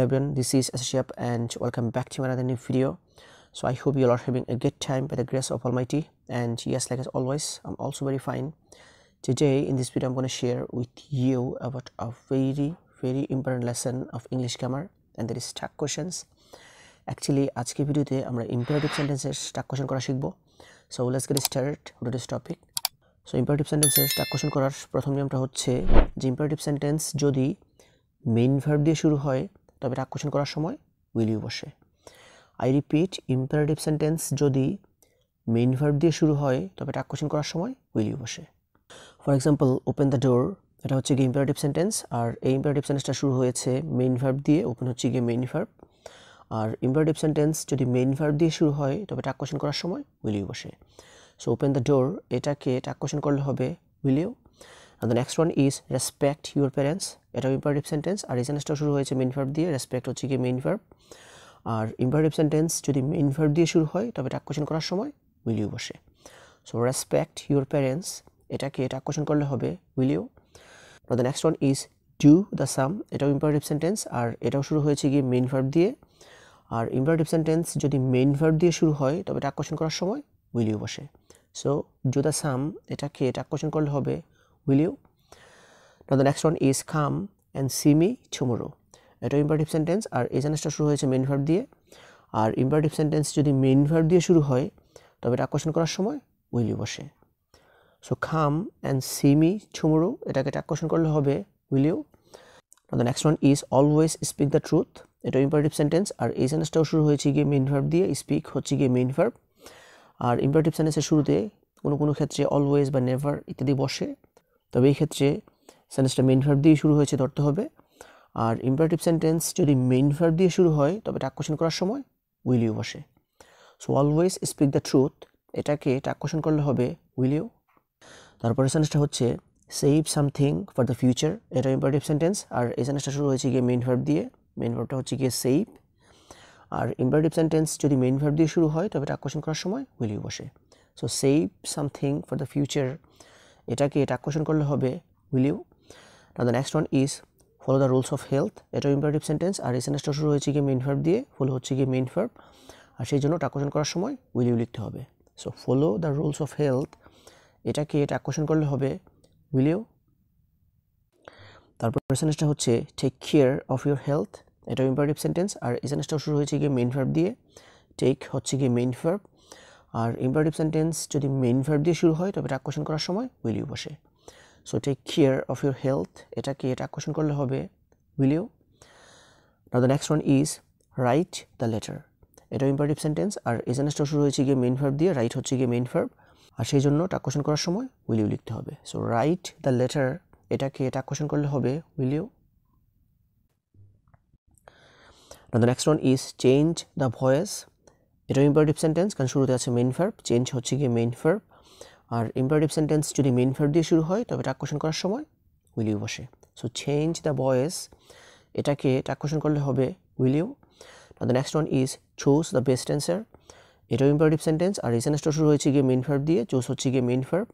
everyone, this is Ashiap and welcome back to another new video. So I hope you all are having a good time by the grace of Almighty, and yes, like as always, I'm also very fine. Today in this video I'm going to share with you about a very important lesson of English grammar, and that is stuck questions. Actually আজকে ভিডিওতে আমরা imperative sentences stuck question করা শিখব. So let's get started with this topic. So imperative sentences stuck question করার প্রথম নিয়মটা হচ্ছে যে imperative sentence যদি মেইন ভার্ব দিয়ে শুরু হয় তবে টাক কোশ্চেন করার সময় উইল ইউ বসে। আই রিপিট, ইম্পারেটিভ সেন্টেন্স যদি মেইন ভার্ব দিয়ে শুরু হয় তবে টাক কোশ্চেন করার সময় উইল ইউ বসে। ফর এক্সাম্পল, ওপেন দ্য ডোর, এটা হচ্ছে গিয়ে ইম্পারেটিভ সেন্টেন্স, আর এই ইম্পারেটিভ সেন্টেন্সটা শুরু হয়েছে মেইন ভার্ব দিয়ে, ওপেন হচ্ছে গিয়ে মেইন ভার্ব। আর ইম্পারেটিভ সেন্টেন্স যদি মেইন ভার্ব দিয়ে শুরু হয় তবে টাক কোশ্চেন করার সময় উইল ইউ বসে। সো ওপেন দ্য ডোর, এটাকে টাক কোশ্চেন করলে হবে will you. And the next one is respect your parents. এটা imperative sentence, আর এই সেন্টেন্সটা শুরু হয়েছে মেইন ভার্ব দিয়ে, রেসপেক্ট হচ্ছে কি মেইন ভার্ব। আর imperative sentence যদি মেইন ভার্ব দিয়ে শুরু হয় তবে টাক কোশ্চেন করার সময় উইল ইউ বসে। সো রেসপেক্ট ইউর প্যারেন্টস, এটাকে টাক কোশ্চেন করলে হবে উইল ইউ। আর the next one is do the sum, এটাও imperative sentence, আর এটাও শুরু হয়েছে কি মেইন ভার্ব দিয়ে। আর imperative sentence যদি মেইন ভার্ব দিয়ে শুরু হয় তবে টাক কোশ্চেন করার সময় উইল ইউ বসে। সো do the sum, এটাকে টাক কোশ্চেন করলে হবে will you. Now the next one is come and see me tomorrow. এটা imperative sentence, আর এই সেন্টেন্সটা শুরু হয়েছে মেইন ভার্ব দিয়ে। আর imperative sentence যদি মেইন ভার্ব দিয়ে শুরু হয় তবে টাক কোশ্চেন করার সময় will you বসে। So come and see me tomorrow, এটাকে টাক কোশ্চেন করলে হবে will you. Now the next one is always speak the truth. এটা imperative sentence, আর এই সেন্টেন্সটাও শুরু হয়েছে গিয়ে মেইন ভার্ব দিয়ে, speak হচ্ছে গিয়ে মেইন ভার্ব। আর imperative sentence-এর শুরুতে কোনো ক্ষেত্রে অলওয়েজ বা নেভার ইত্যাদি বসে, তবে এই ক্ষেত্রে সেন্টেন্সটা মেইন ভার্ব দিয়ে শুরু হয়েছে ধরতে হবে। আর ইম্পারেটিভ সেন্টেন্স যদি মেইন ভার্ব দিয়ে শুরু হয় তবে টাক কোশ্চেন করার সময় উইল ইউ বসে। So always speak the truth, এটাকে টাক কোশ্চেন করলে হবে উইল ইউ। তারপরে সেন্টেন্সটা হচ্ছে save something for the future, এটা ইম্পারেটিভ সেন্টেন্স, আর এই সেন্টেন্সটা শুরু হয়েছে গিয়ে মেইন ভার্ব দিয়ে, মেইন ভার্বটা হচ্ছে গিয়ে সেভ। আর ইম্পারেটিভ সেন্টেন্স যদি মেইন ভার্ব দিয়ে শুরু হয় তবে টাক কোশ্চেন করার সময় উইল ইউ বসে। So save something for the future, এটাকে টাক কোশ্চেন করলে হবে will you. Now the next one is follow the rules of health, এটা imperative sentence, আর এই সেন্টেন্সটা শুরু হয়েছে গিয়ে মেইন ভার্ব দিয়ে, ফলো হচ্ছে গিয়ে মেইন ভার্ব, আর সেই জন্য টাক কোশ্চেন করার সময় will you লিখতে হবে। So follow the rules of health, এটাকে টাক কোশ্চেন করলে হবে will you. তারপর সেন্টেন্সটা হচ্ছে take care of your health, এটা imperative sentence, আর এই সেন্টেন্সটা শুরু হয়েছে গিয়ে মেইন ভার্ব দিয়ে, take হচ্ছে গিয়ে মেইন ভার্ব। আর imperative sentence যদি মেইন ভার্ব দিয়ে শুরু হয় তবে টাক কোশ্চেন করার সময় will you বসে। So take care of your health, এটাকে টাক কোশ্চেন করলে হবে will you. Now the next one is write the letter, এটা ইম্পারেটিভ সেন্টেন্স, আর এই সেন্টেন্সটা শুরু হয়েছে গিয়ে মেইন ভার্ব দিয়ে, রাইট হচ্ছে গিয়ে মেইন ভার্ব, আর সেই জন্য টাক কোশ্চেন করার সময় উইল ইউ লিখতে হবে। সো রাইট দ্য লেটার, এটাকে টাক কোশ্চেন করলে হবে will you. Now the next one is change the voice, এটা ইম্পারেটিভ সেন্টেন্স, কারণ শুরুতে আছে মেইন ভার্ব, চেঞ্জ হচ্ছে গিয়ে মেইন ভার্ব। আর ইম্পারেটিভ সেন্টেন্স যদি মেইন ভার্ব দিয়ে শুরু হয় তবে টাক কোশ্চেন করার সময় উইল ইউ বসে। সো চেঞ্জ দ্য ভয়েস, এটাকে টাক কোশ্চেন করলে হবে will you. The next one is choose the best answer, এটাও ইম্পারেটিভ সেন্টেন্স, আর এই সেন্টেন্সটা শুরু হয়েছে গিয়ে মেইন ভার্ব দিয়ে, চুজ হচ্ছে গিয়ে মেইন ভার্ব।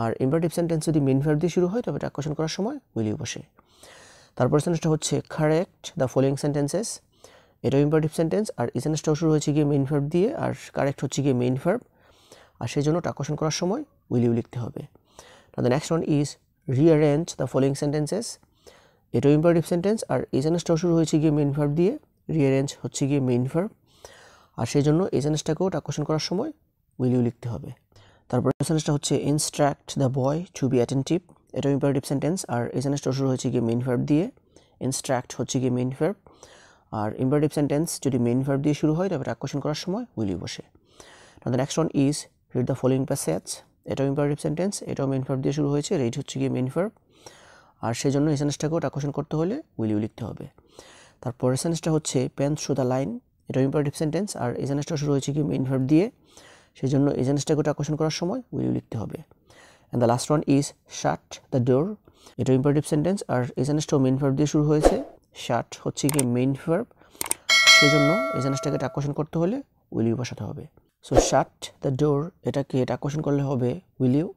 আর ইম্পারেটিভ সেন্টেন্স যদি মেইন ভার্ব দিয়ে শুরু হয় তবে টাক কোশ্চেন করার সময় উইল ইউ বসে। তারপর সেন্টেন্সটা হচ্ছে কারেক্ট দ্য ফলোয়িং সেন্টেন্সেস, এটাও ইম্পারেটিভ সেন্টেন্স, আর এই সেন্টেন্সটাও শুরু হয়েছে গিয়ে মেইন ভার্ব দিয়ে, আর কারেক্ট হচ্ছে গিয়ে মেইন ভার্ব, আর সেই জন্য টাক কোশ্চেন করার সময় উইল ইউ লিখতে হবে। Now the next one is rearrange the following sentences, এটাও ইম্পারেটিভ সেন্টেন্স, আর এই সেন্টেন্সটাও শুরু হয়েছে গিয়ে মেইন ভার্ব দিয়ে, রিঅ্যারেঞ্জ হচ্ছে গিয়ে মেইন ভার্ব, আর সেই জন্য এই সেন্টেন্সটাকেও টাক কোশ্চেন করার সময় উইল ইউ লিখতে হবে। তারপর সেন্টেন্সটা হচ্ছে instruct the boy to be attentive, এটাও ইম্পারেটিভ সেন্টেন্স, আর এই সেন্টেন্সটাও শুরু হয়েছে গিয়ে মেইন ভার্ব দিয়ে, ইনস্ট্রাক্ট হচ্ছে গিয়ে মেইন ভার্ব। আর ইম্পারেটিভ সেন্টেন্স যদি মেইন ভার্ব দিয়ে শুরু হয় তবে টাক কোশ্চেন করার সময় উইল ইউ বসে। Now the next one is read the following passage, এটাও ইম্পারেটিভ সেন্টেন্স, এটাও মেইন ভার্ব দিয়ে শুরু হয়েছে, রিড হচ্ছে গিয়ে মেইন ভার্ব, আর সেই জন্য এই সেন্টেন্সটাকেও টাক কোশ্চেন করতে হলে উইল ইউ লিখতে হবে। তারপর সেন্টেন্সটা হচ্ছে পেন থ্রু দ্য লাইন, এটাও ইম্পারেটিভ সেন্টেন্স, আর এই সেন্টেন্সটা শুরু হয়েছে গিয়ে মেইন ভার্ব দিয়ে, সেই জন্য এই সেন্টেন্সটাকেও টাক কোশ্চেন করার সময় উইল ইউ লিখতে হবে। And the last one is shut the door, এটাও ইম্পারেটিভ সেন্টেন্স, আর এই সেন্টেন্সটাও মেইন ভার্ব দিয়ে শুরু হয়েছে, শাট হচ্ছে গিয়ে মেইন ভার্ব, সেই জন্য এই সেন্টেন্সটাকে টাক কোশ্চেন করতে হলে উইল ইউ বসাতে হবে। সো শাট দ্য ডোর, এটাকে টাক কোশ্চেন করলে হবে উইল ইউ।